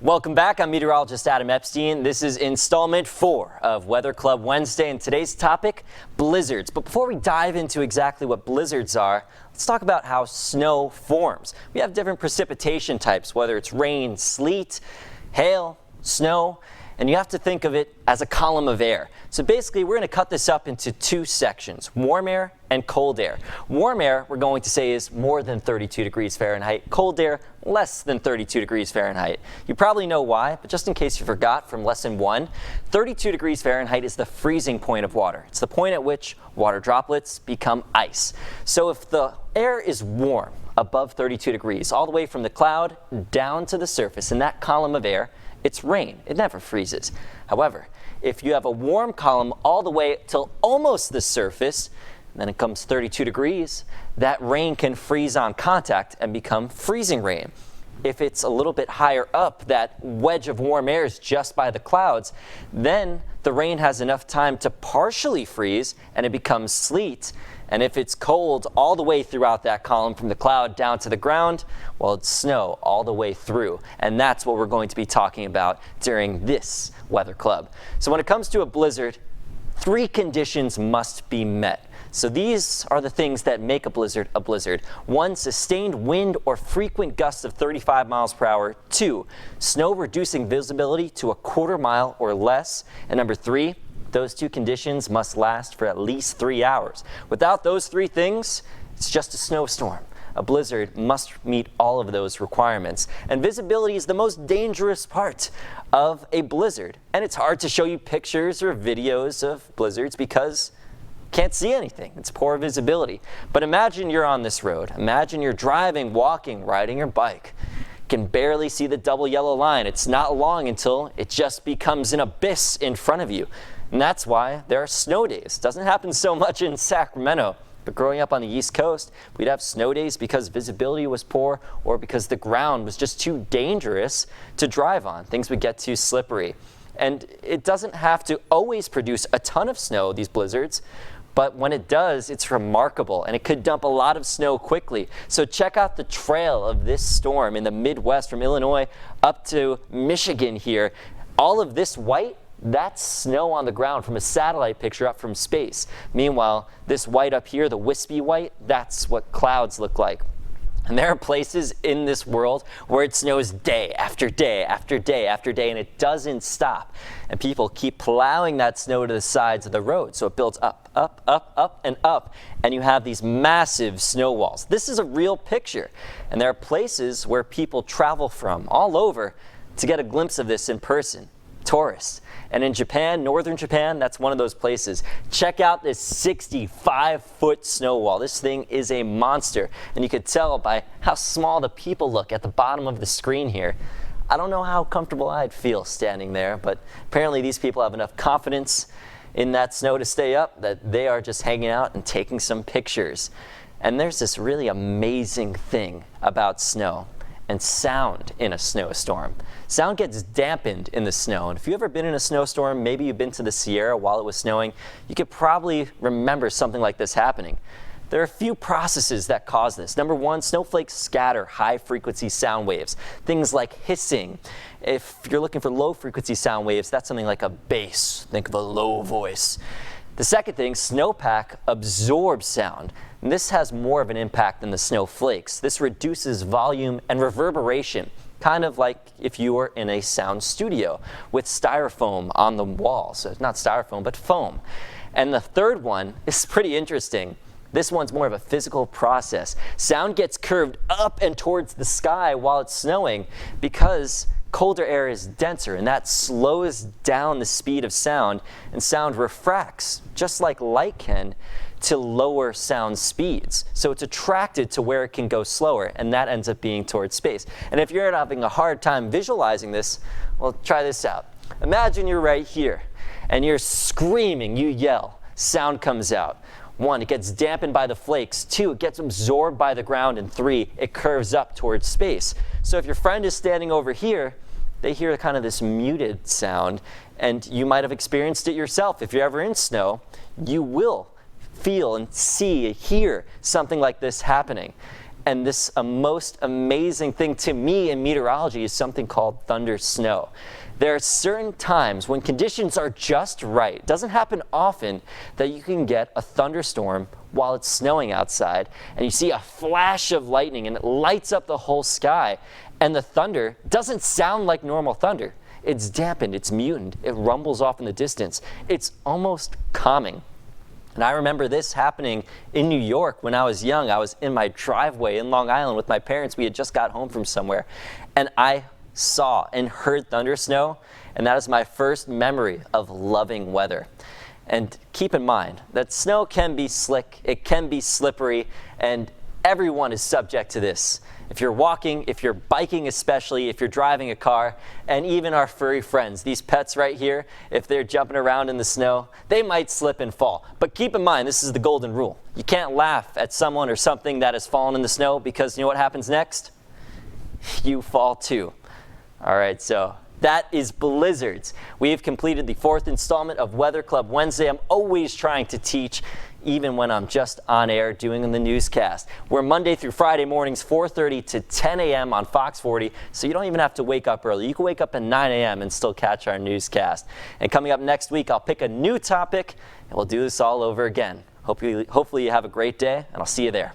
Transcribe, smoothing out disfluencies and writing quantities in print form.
Welcome back. I'm meteorologist Adam Epstein. This is installment 4 of Weather Club Wednesday, and today's topic, blizzards. But before we dive into exactly what blizzards are, let's talk about how snow forms. We have different precipitation types, whether it's rain, sleet, hail, snow, and you have to think of it as a column of air. So basically, we're going to cut this up into 2 sections, warm air and cold air. Warm air, we're going to say, is more than 32 degrees Fahrenheit. Cold air, less than 32 degrees Fahrenheit. You probably know why, but just in case you forgot from lesson 1, 32 degrees Fahrenheit is the freezing point of water. It's the point at which water droplets become ice. So if the air is warm, above 32 degrees, all the way from the cloud down to the surface in that column of air, it's rain. It never freezes. However, if you have a warm column all the way till almost the surface, then it comes 32 degrees, that rain can freeze on contact and become freezing rain. If it's a little bit higher up, that wedge of warm air is just by the clouds, then the rain has enough time to partially freeze and it becomes sleet. And if it's cold all the way throughout that column from the cloud down to the ground, well, it's snow all the way through. And that's what we're going to be talking about during this Weather Club. So when it comes to a blizzard, 3 conditions must be met. So these are the things that make a blizzard a blizzard. 1, sustained wind or frequent gusts of 35 miles per hour. 2, snow reducing visibility to a quarter mile or less. And number 3, those 2 conditions must last for at least 3 hours. Without those 3 things, it's just a snowstorm. A blizzard must meet all of those requirements. And visibility is the most dangerous part of a blizzard. And it's hard to show you pictures or videos of blizzards because you can't see anything. It's poor visibility. But imagine you're on this road. Imagine you're driving, walking, riding your bike. You can barely see the double yellow line. It's not long until it just becomes an abyss in front of you. And that's why there are snow days. It doesn't happen so much in Sacramento, but growing up on the East Coast, we'd have snow days because visibility was poor or because the ground was just too dangerous to drive on. Things would get too slippery. And it doesn't have to always produce a ton of snow, these blizzards, but when it does, it's remarkable, and it could dump a lot of snow quickly. So check out the trail of this storm in the Midwest from Illinois up to Michigan here. All of this white, that's snow on the ground from a satellite picture up from space. Meanwhile, this white up here, the wispy white, that's what clouds look like. And there are places in this world where it snows day after day after day after day, and it doesn't stop. And people keep plowing that snow to the sides of the road, so it builds up, up, up, up, and up, and you have these massive snow walls. This is a real picture, and there are places where people travel from all over to get a glimpse of this in person. Tourists. And in Japan, northern Japan, that's one of those places. Check out this 65-foot snow wall. This thing is a monster. And you could tell by how small the people look at the bottom of the screen here. I don't know how comfortable I'd feel standing there, but apparently these people have enough confidence in that snow to stay up that they are just hanging out and taking some pictures. And there's this really amazing thing about snow and sound in a snowstorm. Sound gets dampened in the snow, and if you've ever been in a snowstorm, maybe you've been to the Sierra while it was snowing, you could probably remember something like this happening. There are a few processes that cause this. Number 1, snowflakes scatter high-frequency sound waves, things like hissing. If you're looking for low-frequency sound waves, that's something like a bass. Think of a low voice. The second thing, snowpack absorbs sound. And this has more of an impact than the snowflakes. This reduces volume and reverberation, kind of like if you were in a sound studio with styrofoam on the walls. So not styrofoam, but foam. And the third one is pretty interesting. This one's more of a physical process. Sound gets curved up and towards the sky while it's snowing because colder air is denser, and that slows down the speed of sound, and sound refracts, just like light can, to lower sound speeds. So it's attracted to where it can go slower, and that ends up being towards space. And if you're having a hard time visualizing this, well, try this out. Imagine you're right here, and you're screaming, you yell, sound comes out. 1, it gets dampened by the flakes. 2, it gets absorbed by the ground. And 3, it curves up towards space. So if your friend is standing over here, they hear kind of this muted sound, and you might have experienced it yourself. If you're ever in snow, you will feel and see, hear something like this happening. And this most amazing thing to me in meteorology is something called thunder snow. There are certain times when conditions are just right. It doesn't happen often that you can get a thunderstorm while it's snowing outside, and you see a flash of lightning and it lights up the whole sky. And the thunder doesn't sound like normal thunder. It's dampened, it's muted, it rumbles off in the distance. It's almost calming. And I remember this happening in New York when I was young. I was in my driveway in Long Island with my parents. We had just got home from somewhere, and I saw and heard thunder snow, and that is my first memory of loving weather. And keep in mind that snow can be slick, it can be slippery, and everyone is subject to this. If you're walking, if you're biking especially, if you're driving a car, and even our furry friends, these pets right here, if they're jumping around in the snow, they might slip and fall. But keep in mind, this is the golden rule. You can't laugh at someone or something that has fallen in the snow, because you know what happens next? You fall too. All right, so that is blizzards. We have completed the 4th installment of Weather Club Wednesday. I'm always trying to teach, even when I'm just on air doing the newscast. We're Monday through Friday mornings, 4:30 to 10 a.m. on Fox 40, so you don't even have to wake up early. You can wake up at 9 a.m. and still catch our newscast. And coming up next week, I'll pick a new topic, and we'll do this all over again. Hopefully you have a great day, and I'll see you there.